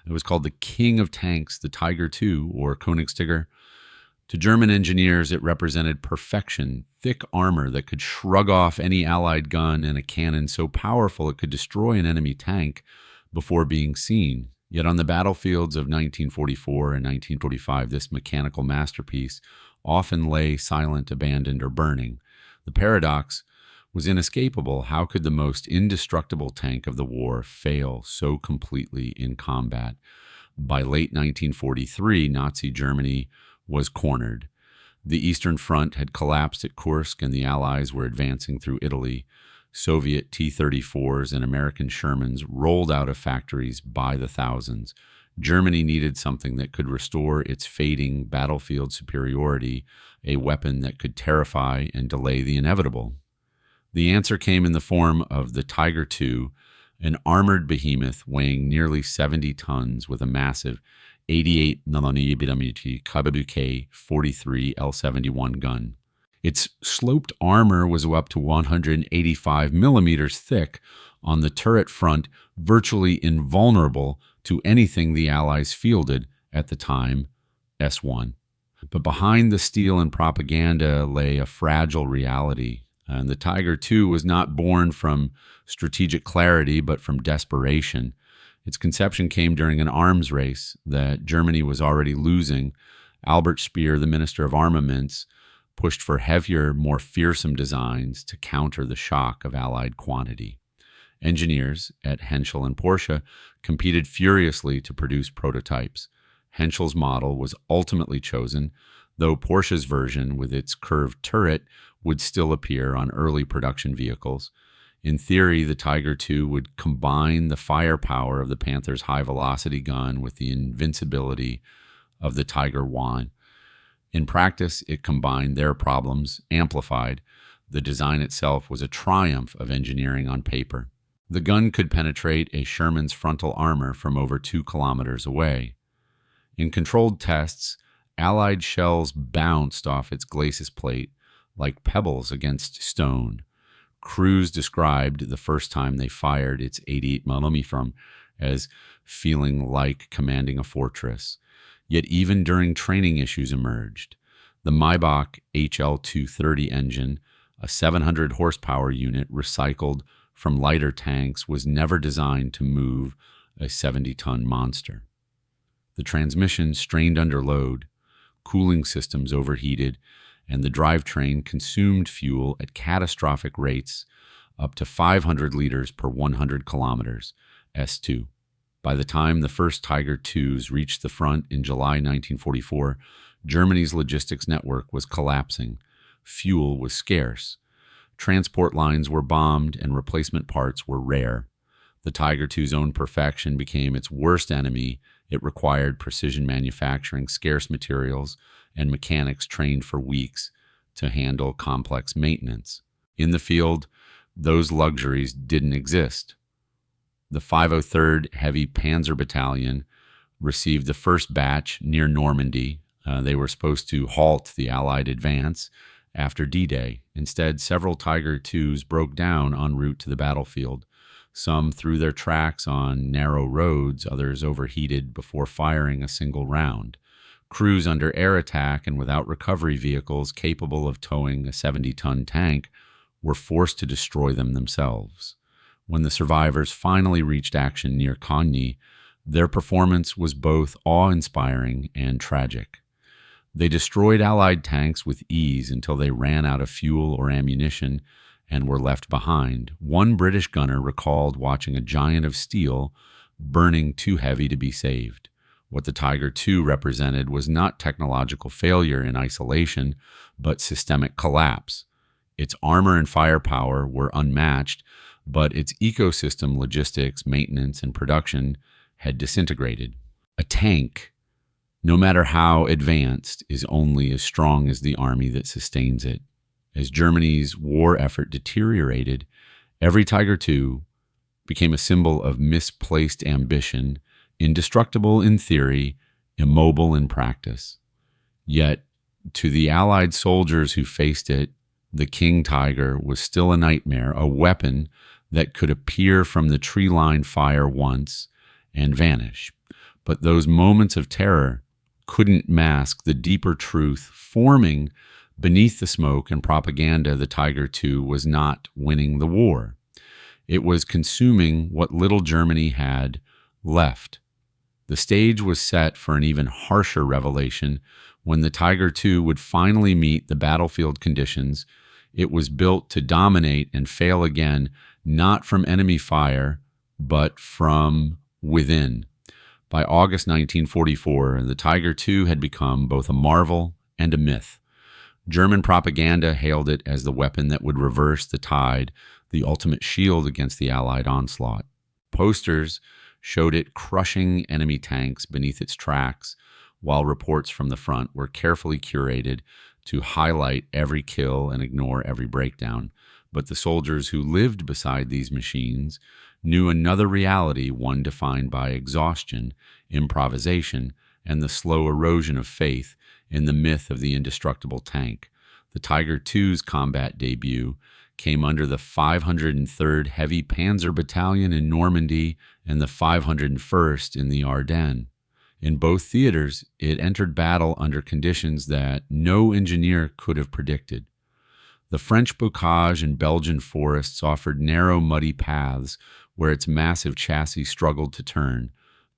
It was called the King of Tanks, the Tiger II, or Königstiger. To German engineers, it represented perfection, thick armor that could shrug off any Allied gun and a cannon so powerful it could destroy an enemy tank before being seen. Yet on the battlefields of 1944 and 1945, this mechanical masterpiece often lay silent, abandoned, or burning. The paradox was inescapable. How could the most indestructible tank of the war fail so completely in combat? By late 1943, Nazi Germany was cornered. The Eastern Front had collapsed at Kursk, and the Allies were advancing through Italy. Soviet T-34s and American Shermans rolled out of factories by the thousands. Germany needed something that could restore its fading battlefield superiority, a weapon that could terrify and delay the inevitable. The answer came in the form of the Tiger II, an armored behemoth weighing nearly 70 tons with a massive 88 mm KBK 43 L71 gun. Its sloped armor was up to 185 millimeters thick on the turret front, virtually invulnerable to anything the Allies fielded at the time, S-1. But behind the steel and propaganda lay a fragile reality. And the Tiger II was not born from strategic clarity, but from desperation. Its conception came during an arms race that Germany was already losing. Albert Speer, the Minister of Armaments, pushed for heavier, more fearsome designs to counter the shock of Allied quantity. Engineers at Henschel and Porsche competed furiously to produce prototypes. Henschel's model was ultimately chosen, though Porsche's version, with its curved turret, would still appear on early production vehicles. In theory, the Tiger II would combine the firepower of the Panther's high-velocity gun with the invincibility of the Tiger I. In practice, it combined their problems, amplified. The design itself was a triumph of engineering on paper. The gun could penetrate a Sherman's frontal armor from over 2 kilometers away. In controlled tests, Allied shells bounced off its glacis plate like pebbles against stone. Crews described the first time they fired its 88 mm as feeling like commanding a fortress. Yet even during training, issues emerged. The Maybach HL-230 engine, a 700 horsepower unit recycled from lighter tanks, was never designed to move a 70-ton monster. The transmission strained under load, cooling systems overheated, and the drivetrain consumed fuel at catastrophic rates, up to 500 liters per 100 kilometers, S2. By the time the first Tiger IIs reached the front in July 1944, Germany's logistics network was collapsing. Fuel was scarce. Transport lines were bombed and replacement parts were rare. The Tiger II's own perfection became its worst enemy. It required precision manufacturing, scarce materials, and mechanics trained for weeks to handle complex maintenance. In the field, those luxuries didn't exist. The 503rd Heavy Panzer Battalion received the first batch near Normandy. They were supposed to halt the Allied advance after D-Day. Instead, several Tiger IIs broke down en route to the battlefield. Some threw their tracks on narrow roads, others overheated before firing a single round. Crews under air attack and without recovery vehicles capable of towing a 70-ton tank were forced to destroy them themselves. When the survivors finally reached action near Cogny, their performance was both awe-inspiring and tragic. They destroyed Allied tanks with ease until they ran out of fuel or ammunition and were left behind. One British gunner recalled watching a giant of steel burning too heavy to be saved. What the Tiger II represented was not technological failure in isolation, but systemic collapse. Its armor and firepower were unmatched, but its ecosystem, logistics, maintenance, and production had disintegrated. A tank, no matter how advanced, is only as strong as the army that sustains it. As Germany's war effort deteriorated, every Tiger II became a symbol of misplaced ambition, indestructible in theory, immobile in practice. Yet, to the Allied soldiers who faced it, the King Tiger was still a nightmare, a weapon that could appear from the tree-line fire once and vanish. But those moments of terror couldn't mask the deeper truth forming beneath the smoke and propaganda. The Tiger II was not winning the war. It was consuming what little Germany had left. The stage was set for an even harsher revelation when the Tiger II would finally meet the battlefield conditions. It was built to dominate and fail again, not from enemy fire, but from within. By August 1944, the Tiger II had become both a marvel and a myth. German propaganda hailed it as the weapon that would reverse the tide, the ultimate shield against the Allied onslaught. Posters showed it crushing enemy tanks beneath its tracks, while reports from the front were carefully curated to highlight every kill and ignore every breakdown. But the soldiers who lived beside these machines knew another reality, one defined by exhaustion, improvisation, and the slow erosion of faith in the myth of the indestructible tank. The Tiger II's combat debut came under the 503rd Heavy Panzer Battalion in Normandy and the 501st in the Ardennes. In both theaters, it entered battle under conditions that no engineer could have predicted. The French bocage and Belgian forests offered narrow, muddy paths where its massive chassis struggled to turn.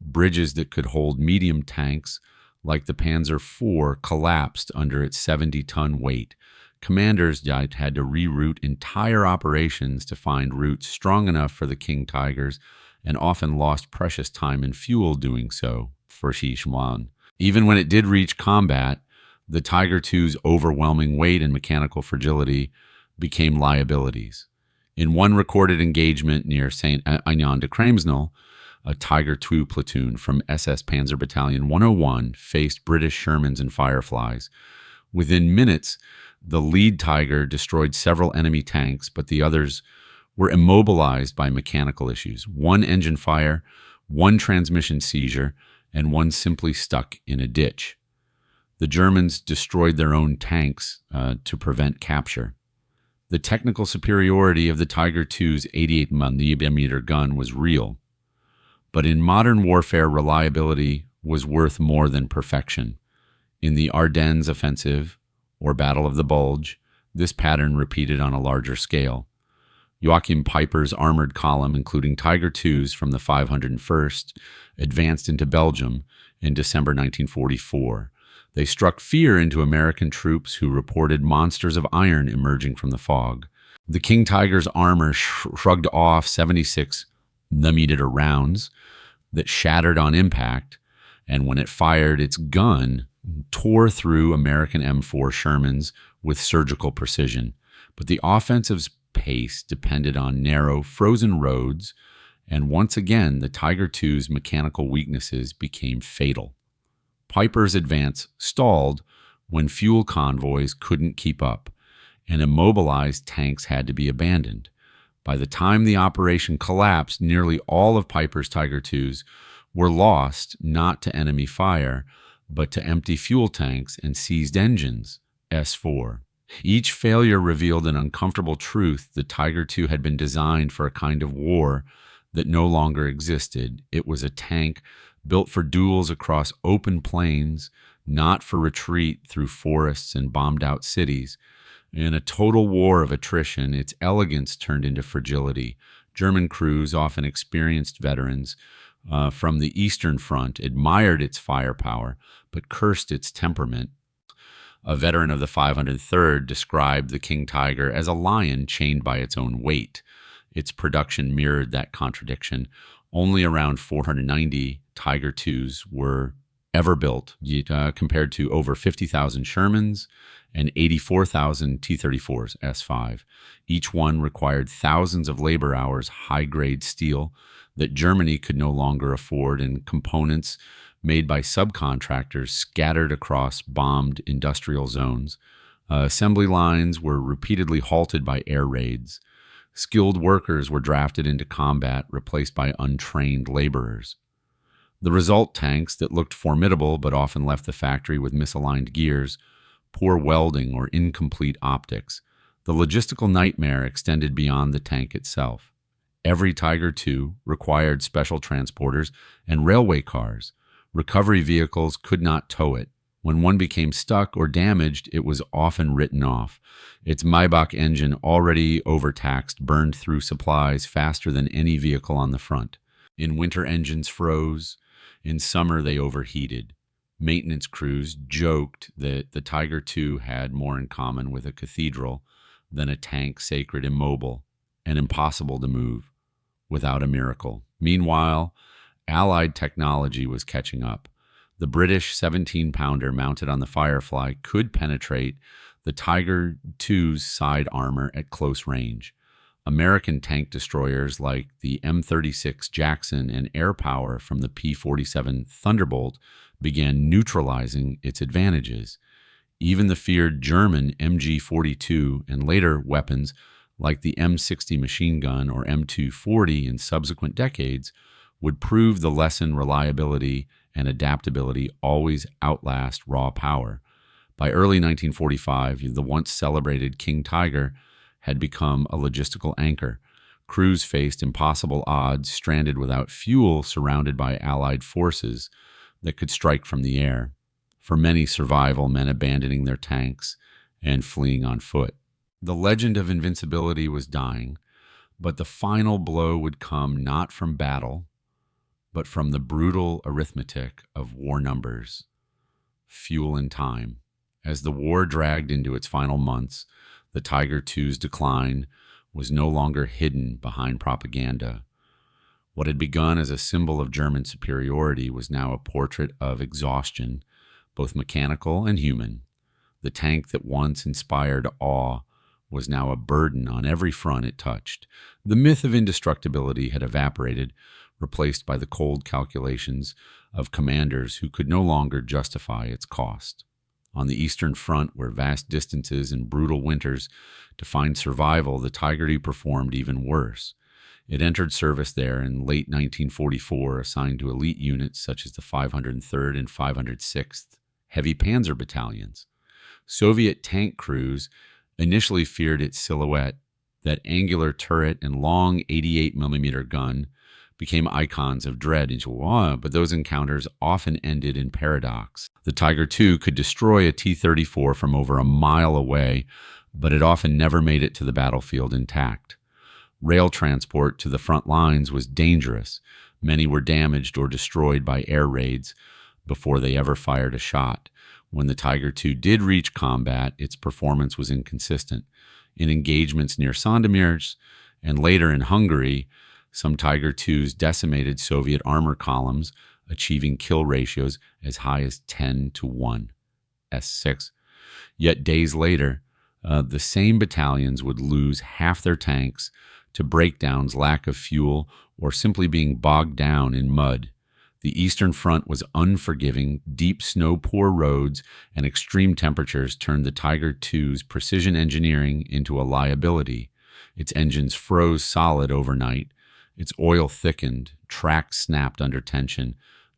Bridges that could hold medium tanks, like the Panzer IV, collapsed under its 70-ton weight. Commanders had to reroute entire operations to find routes strong enough for the King Tigers, and often lost precious time and fuel doing so for Sichuan. Even when it did reach combat, the Tiger II's overwhelming weight and mechanical fragility became liabilities. In one recorded engagement near Saint-Aignan-de-Kremsnel, a Tiger II platoon from SS Panzer Battalion 101 faced British Shermans and Fireflies. Within minutes, the lead Tiger destroyed several enemy tanks, but the others were immobilized by mechanical issues. One engine fire, one transmission seizure, and one simply stuck in a ditch. The Germans destroyed their own tanks to prevent capture. The technical superiority of the Tiger II's 88mm gun was real, but in modern warfare, reliability was worth more than perfection. In the Ardennes offensive, or Battle of the Bulge, this pattern repeated on a larger scale. Joachim Peiper's armored column, including Tiger II's from the 501st, advanced into Belgium in December 1944. They struck fear into American troops who reported monsters of iron emerging from the fog. The King Tiger's armor shrugged off 76mm rounds that shattered on impact, and when it fired, its gun tore through American M4 Shermans with surgical precision. But the offensive's pace depended on narrow, frozen roads, and once again, the Tiger II's mechanical weaknesses became fatal. Peiper's advance stalled when fuel convoys couldn't keep up, and immobilized tanks had to be abandoned. By the time the operation collapsed, nearly all of Peiper's Tiger II's were lost not to enemy fire, but to empty fuel tanks and seized engines, S4. Each failure revealed an uncomfortable truth. The Tiger II had been designed for a kind of war that no longer existed. It was a tank built for duels across open plains, not for retreat through forests and bombed-out cities. In a total war of attrition, its elegance turned into fragility. German crews, often experienced veterans from the Eastern Front, admired its firepower, but cursed its temperament. A veteran of the 503rd described the King Tiger as a lion chained by its own weight. Its production mirrored that contradiction. Only around 490 Tiger II's were ever built, compared to over 50,000 Shermans and 84,000 T-34s S5. Each one required thousands of labor hours, high-grade steel that Germany could no longer afford, and components made by subcontractors scattered across bombed industrial zones. Assembly lines were repeatedly halted by air raids. Skilled workers were drafted into combat, replaced by untrained laborers. The result, tanks that looked formidable but often left the factory with misaligned gears, poor welding, or incomplete optics. The logistical nightmare extended beyond the tank itself. Every Tiger II required special transporters and railway cars. Recovery vehicles could not tow it. When one became stuck or damaged, it was often written off. Its Maybach engine, already overtaxed, burned through supplies faster than any vehicle on the front. In winter, engines froze. In summer, they overheated. Maintenance crews joked that the Tiger II had more in common with a cathedral than a tank sacred immobile and impossible to move without a miracle. Meanwhile, Allied technology was catching up. The British 17-pounder mounted on the Firefly could penetrate the Tiger II's side armor at close range. American tank destroyers like the M36 Jackson and air power from the P-47 Thunderbolt began neutralizing its advantages. Even the feared German MG-42 and later weapons like the M60 machine gun or M240 in subsequent decades would prove the lesson reliability and adaptability always outlast raw power. By early 1945, the once celebrated King Tiger had become a logistical anchor. Crews faced impossible odds, stranded without fuel, surrounded by Allied forces that could strike from the air. For many, survival meant abandoning their tanks and fleeing on foot. The legend of invincibility was dying, but the final blow would come not from battle, but from the brutal arithmetic of war numbers, fuel and time. As the war dragged into its final months, the Tiger II's decline was no longer hidden behind propaganda. What had begun as a symbol of German superiority was now a portrait of exhaustion, both mechanical and human. The tank that once inspired awe was now a burden on every front it touched. The myth of indestructibility had evaporated, replaced by the cold calculations of commanders who could no longer justify its cost. On the Eastern Front, where vast distances and brutal winters defined survival, the Tiger II performed even worse. It entered service there in late 1944, assigned to elite units such as the 503rd and 506th Heavy Panzer Battalions. Soviet tank crews initially feared its silhouette. That angular turret and long 88mm gun became icons of dread, but those encounters often ended in paradox. The Tiger II could destroy a T-34 from over a mile away, but it often never made it to the battlefield intact. Rail transport to the front lines was dangerous. Many were damaged or destroyed by air raids before they ever fired a shot. When the Tiger II did reach combat, its performance was inconsistent. In engagements near Sandomierz and later in Hungary, some Tiger IIs decimated Soviet armor columns, achieving kill ratios as high as 10-1, S6. Yet days later, the same battalions would lose half their tanks to breakdowns, lack of fuel, or simply being bogged down in mud. The Eastern Front was unforgiving. Deep snow-poor roads and extreme temperatures turned the Tiger II's precision engineering into a liability. Its engines froze solid overnight. Its oil thickened, tracks snapped under tension.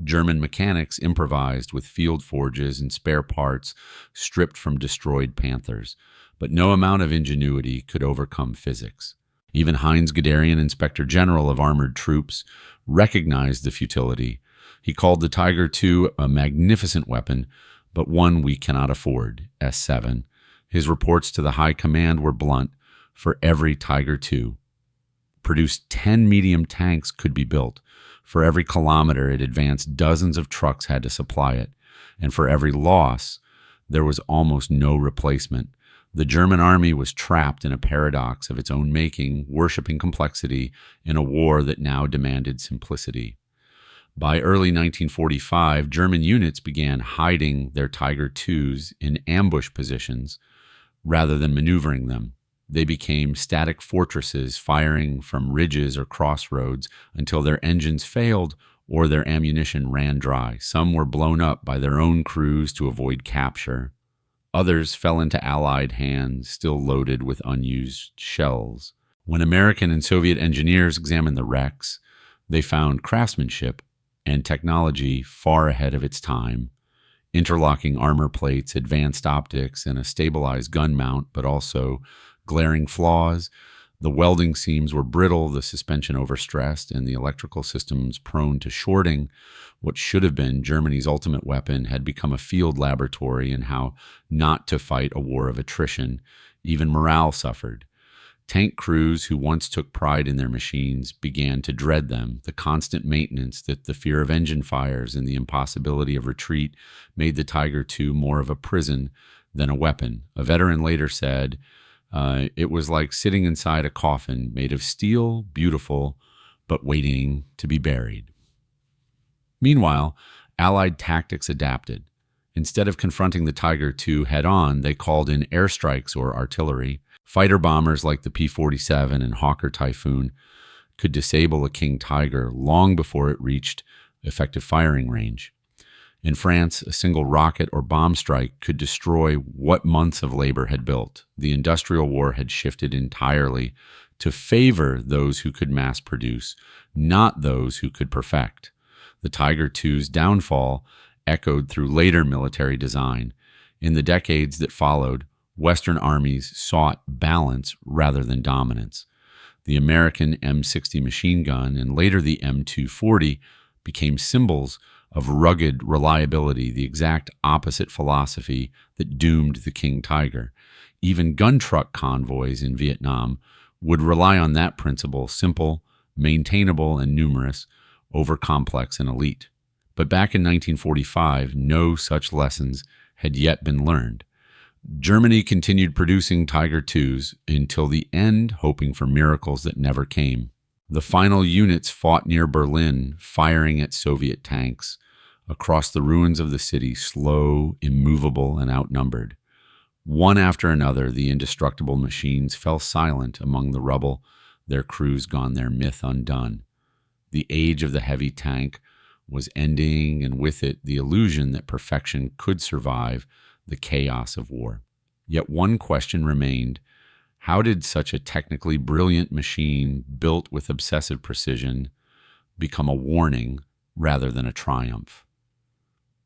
German mechanics improvised with field forges and spare parts stripped from destroyed Panthers. But no amount of ingenuity could overcome physics. Even Heinz Guderian, Inspector General of Armored Troops, recognized the futility. He called the Tiger II a magnificent weapon, but one we cannot afford, S7. His reports to the High Command were blunt. For every Tiger II produced 10 medium tanks could be built. For every kilometer it advanced, dozens of trucks had to supply it. And for every loss, there was almost no replacement. The German army was trapped in a paradox of its own making, worshiping complexity in a war that now demanded simplicity. By early 1945, German units began hiding their Tiger IIs in ambush positions rather than maneuvering them. They became static fortresses, firing from ridges or crossroads until their engines failed or their ammunition ran dry. Some were blown up by their own crews to avoid capture. Others fell into Allied hands, still loaded with unused shells. When American and Soviet engineers examined the wrecks, they found craftsmanship and technology far ahead of its time. Interlocking armor plates, advanced optics, and a stabilized gun mount, but also glaring flaws. The welding seams were brittle, the suspension overstressed, and the electrical systems prone to shorting. What should have been Germany's ultimate weapon had become a field laboratory in how not to fight a war of attrition. Even morale suffered. Tank crews who once took pride in their machines began to dread them. The constant maintenance, the fear of engine fires, and the impossibility of retreat made the Tiger II more of a prison than a weapon. A veteran later said, it was like sitting inside a coffin made of steel, beautiful, but waiting to be buried. Meanwhile, Allied tactics adapted. Instead of confronting the Tiger II head-on, they called in airstrikes or artillery. Fighter bombers like the P-47 and Hawker Typhoon could disable a King Tiger long before it reached effective firing range. In France, a single rocket or bomb strike could destroy what months of labor had built. The industrial war had shifted entirely to favor those who could mass produce, not those who could perfect. The Tiger II's downfall echoed through later military design. In the decades that followed, Western armies sought balance rather than dominance. The American M60 machine gun and later the M240 became symbols of rugged reliability, the exact opposite philosophy that doomed the King Tiger. Even gun truck convoys in Vietnam would rely on that principle: simple, maintainable, and numerous, over complex and elite. But back in 1945, no such lessons had yet been learned. Germany continued producing Tiger IIs until the end, hoping for miracles that never came. The final units fought near Berlin, firing at Soviet tanks. Across the ruins of the city, slow, immovable, and outnumbered. One after another, the indestructible machines fell silent among the rubble, their crews gone, their myth undone. The age of the heavy tank was ending, and with it, the illusion that perfection could survive the chaos of war. Yet one question remained: how did such a technically brilliant machine, built with obsessive precision, become a warning rather than a triumph?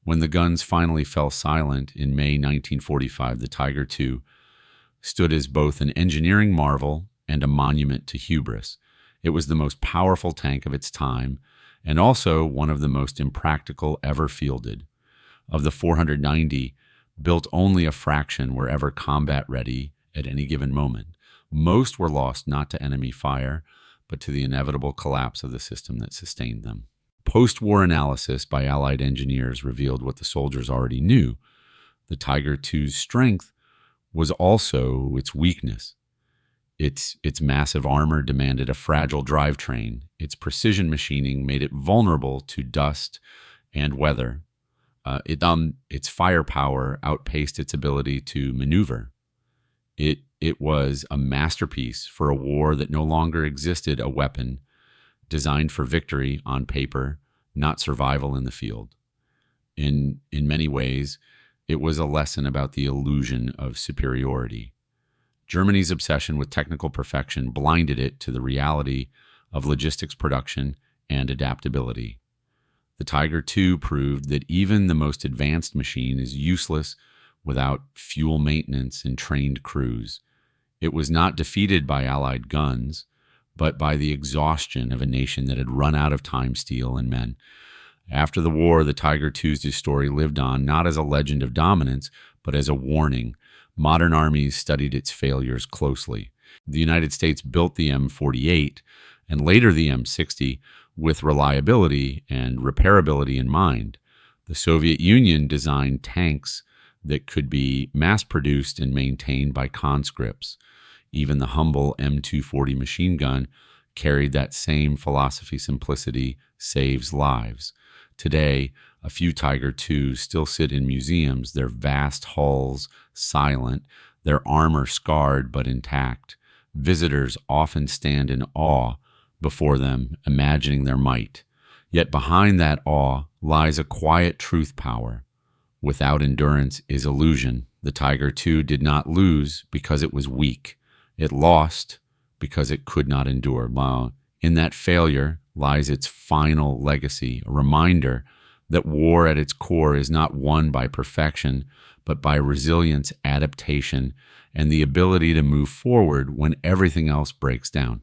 When the guns finally fell silent in May 1945, the Tiger II stood as both an engineering marvel and a monument to hubris. It was the most powerful tank of its time, and also one of the most impractical ever fielded. Of the 490, built only a fraction were ever combat ready at any given moment. Most were lost not to enemy fire, but to the inevitable collapse of the system that sustained them. Postwar analysis by Allied engineers revealed what the soldiers already knew. The Tiger II's strength was also its weakness. Its massive armor demanded a fragile drivetrain. Its precision machining made it vulnerable to dust and weather. Its firepower outpaced its ability to maneuver. It was a masterpiece for a war that no longer existed, a weapon designed for victory on paper, not survival in the field. In many ways, it was a lesson about the illusion of superiority. Germany's obsession with technical perfection blinded it to the reality of logistics production and adaptability. The Tiger II proved that even the most advanced machine is useless without fuel maintenance and trained crews. It was not defeated by Allied guns, but by the exhaustion of a nation that had run out of time, steel, and men. After the war, the Tiger II's story lived on, not as a legend of dominance, but as a warning. Modern armies studied its failures closely. The United States built the M48 and later the M60 with reliability and repairability in mind. The Soviet Union designed tanks that could be mass-produced and maintained by conscripts. Even the humble M240 machine gun carried that same philosophy: simplicity saves lives. Today, a few Tiger IIs still sit in museums, their vast hulls silent, their armor scarred but intact. Visitors often stand in awe before them, imagining their might. Yet behind that awe lies a quiet truth power. Without endurance is illusion. The Tiger II did not lose because it was weak. It lost because it could not endure. In that failure lies its final legacy, a reminder that war at its core is not won by perfection, but by resilience, adaptation, and the ability to move forward when everything else breaks down.